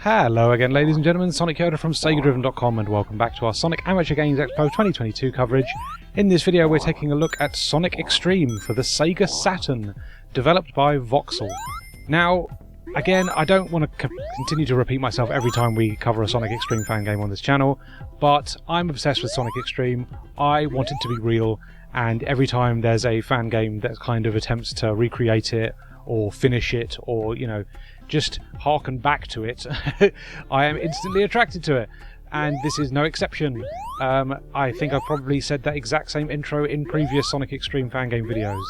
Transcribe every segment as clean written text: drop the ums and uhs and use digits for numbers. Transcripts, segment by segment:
Hello again, ladies and gentlemen, Sonic Yoda from SEGADriven.com, and welcome back to our Sonic Amateur Games Expo 2022 coverage. In this video we're taking a look at Sonic X-Treme for the Sega Saturn, developed by Voxel. Now, again, I don't want to continue to repeat myself every time we cover a Sonic X-Treme fan game on this channel, but I'm obsessed with Sonic X-Treme. I want it to be real, and every time there's a fan game that kind of attempts to recreate it, or finish it, or, you know, just harken back to it, I am instantly attracted to it, and this is no exception. I think I've probably said that exact same intro in previous Sonic X-Treme fan game videos.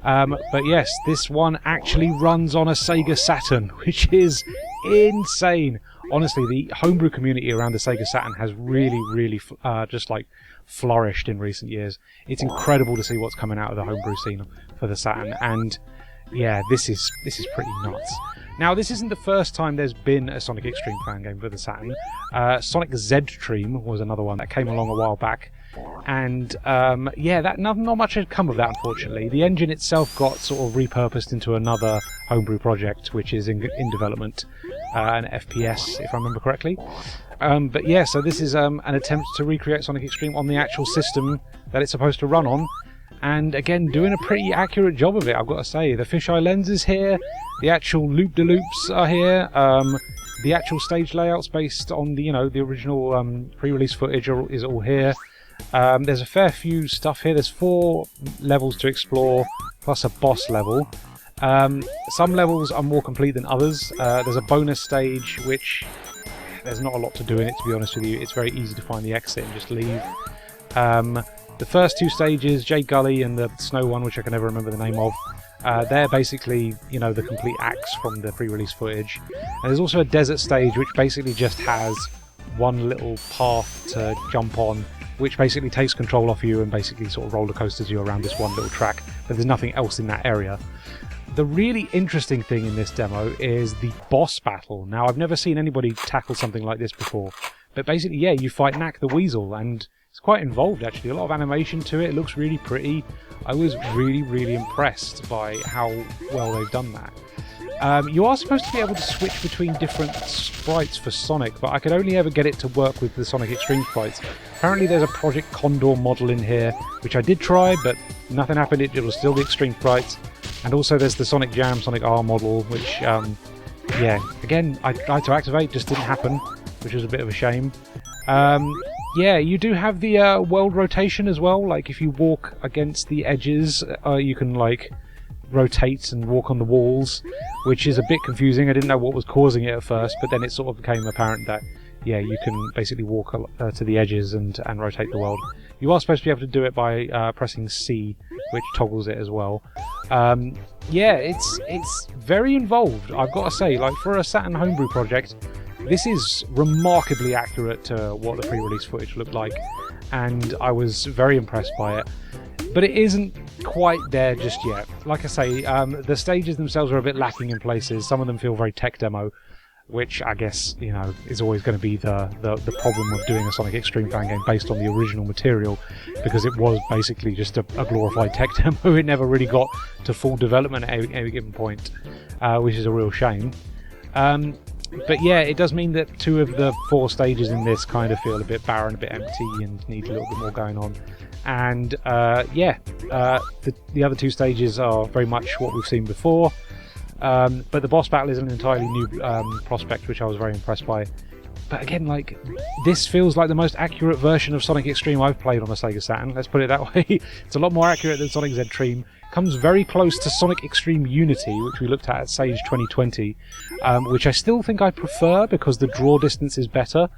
But yes, this one actually runs on a Sega Saturn, which is insane. Honestly, the homebrew community around the Sega Saturn has really just like flourished in recent years. It's incredible to see what's coming out of the homebrew scene for the Saturn, and yeah, this is pretty nuts. Now, this isn't the first time there's been a Sonic X-Treme fan game for the Saturn. Sonic X-Treme was another one that came along a while back, and yeah, not much had come of that, unfortunately. The engine itself got sort of repurposed into another homebrew project, which is in development, an FPS, if I remember correctly. But yeah, so this is an attempt to recreate Sonic X-Treme on the actual system that it's supposed to run on. And again, doing a pretty accurate job of it, I've got to say. The fisheye lens is here, the actual loop-de-loops are here, the actual stage layouts based on the original pre-release footage is all here. There's a fair few stuff here. There's 4 levels to explore, plus a boss level. Some levels are more complete than others. There's a bonus stage, which there's not a lot to do in it, to be honest with you. It's very easy to find the exit and just leave. The first 2 stages, Jade Gully and the snow one, which I can never remember the name of, they're basically, the complete acts from the pre-release footage. And there's also a desert stage, which basically just has one little path to jump on, which basically takes control off you and basically sort of roller coasters you around this one little track, but there's nothing else in that area. The really interesting thing in this demo is the boss battle. Now, I've never seen anybody tackle something like this before, but basically, yeah, you fight Knack the Weasel, and it's quite involved, actually. A lot of animation to it. It looks really pretty. I was really impressed by how well they've done that. You are supposed to be able to switch between different sprites for Sonic, but I could only ever get it to work with the Sonic X-Treme sprites. Apparently there's a Project Condor model in here, which I did try, but nothing happened. It was still the X-Treme sprites. And also there's the Sonic Jam, Sonic R model, which, yeah, again, I tried to activate, just didn't happen, which was a bit of a shame. Yeah, you do have the world rotation as well. Like, if you walk against the edges, you can, like, rotate and walk on the walls, which is a bit confusing. I didn't know what was causing it at first, but then it sort of became apparent that, yeah, you can basically walk to the edges and rotate the world. You are supposed to be able to do it by pressing C, which toggles it as well. Yeah, it's very involved, I've got to say. Like, for a Saturn homebrew project, this is remarkably accurate to what the pre-release footage looked like, and I was very impressed by it. But it isn't quite there just yet. Like I say, the stages themselves are a bit lacking in places. Some of them feel very tech demo, which I guess, is always going to be the problem of doing a Sonic X-Treme fan game based on the original material, because it was basically just a glorified tech demo. It never really got to full development at any given point, which is a real shame. But yeah, it does mean that 2 of the 4 stages in this kind of feel a bit barren, a bit empty, and need a little bit more going on. And yeah, the other 2 stages are very much what we've seen before. But the boss battle is an entirely new prospect, which I was very impressed by. But again, like, this feels like the most accurate version of Sonic X-Treme I've played on a Sega Saturn, let's put it that way. It's a lot more accurate than Sonic Z-Treme. Comes very close to Sonic X-Treme Unity, which we looked at Sage 2020, which I still think I prefer because the draw distance is better.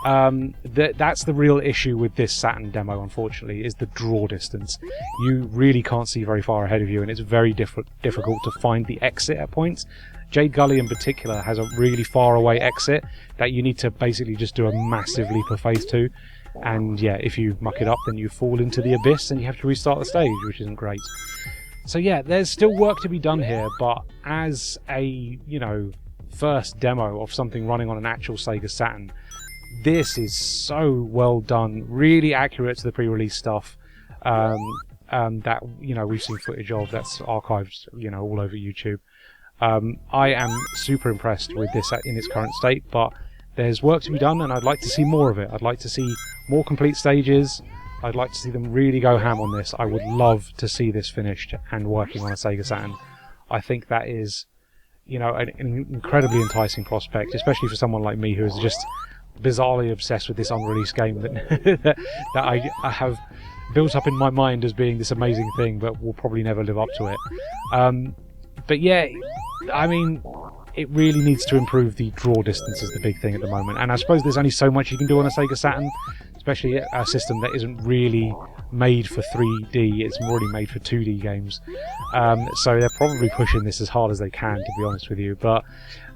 That's the real issue with this Saturn demo, unfortunately, is the draw distance. You really can't see very far ahead of you, and it's very difficult to find the exit at points. Jade Gully in particular has a really far away exit that you need to basically just do a massive leap of faith to. And yeah, if you muck it up, then you fall into the abyss and you have to restart the stage, which isn't great. So yeah, there's still work to be done here, but as a, first demo of something running on an actual Sega Saturn, this is so well done, really accurate to the pre-release stuff that, we've seen footage of, that's archived, all over YouTube. I am super impressed with this in its current state, but there's work to be done, and I'd like to see more of it. I'd like to see more complete stages. I'd like to see them really go ham on this. I would love to see this finished and working on a Sega Saturn. I think that is, you know, an incredibly enticing prospect, especially for someone like me who is just bizarrely obsessed with this unreleased game that I have built up in my mind as being this amazing thing, but will probably never live up to it. But yeah, I mean, it really needs to improve. The draw distance is the big thing at the moment, and I suppose there's only so much you can do on a Sega Saturn, especially a system that isn't really made for 3D, it's already made for 2D games. So they're probably pushing this as hard as they can, to be honest with you, but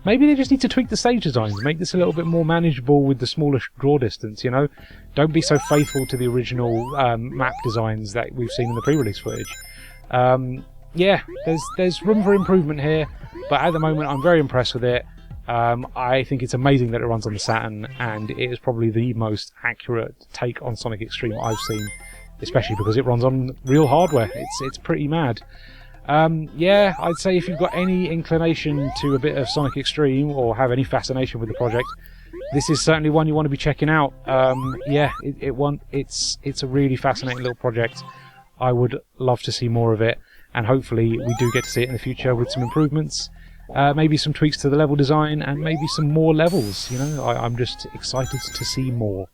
maybe they just need to tweak the stage designs, make this a little bit more manageable with the smaller draw distance, you know? Don't be so faithful to the original map designs that we've seen in the pre-release footage. Yeah, there's room for improvement here, but at the moment I'm very impressed with it. I think it's amazing that it runs on the Saturn, and it is probably the most accurate take on Sonic X-Treme I've seen, especially because it runs on real hardware. It's pretty mad. Yeah, I'd say if you've got any inclination to a bit of Sonic X-Treme or have any fascination with the project, this is certainly one you want to be checking out. Yeah, it's a really fascinating little project. I would love to see more of it, and hopefully we do get to see it in the future with some improvements. Maybe some tweaks to the level design, and maybe some more levels. You know, I'm just excited to see more.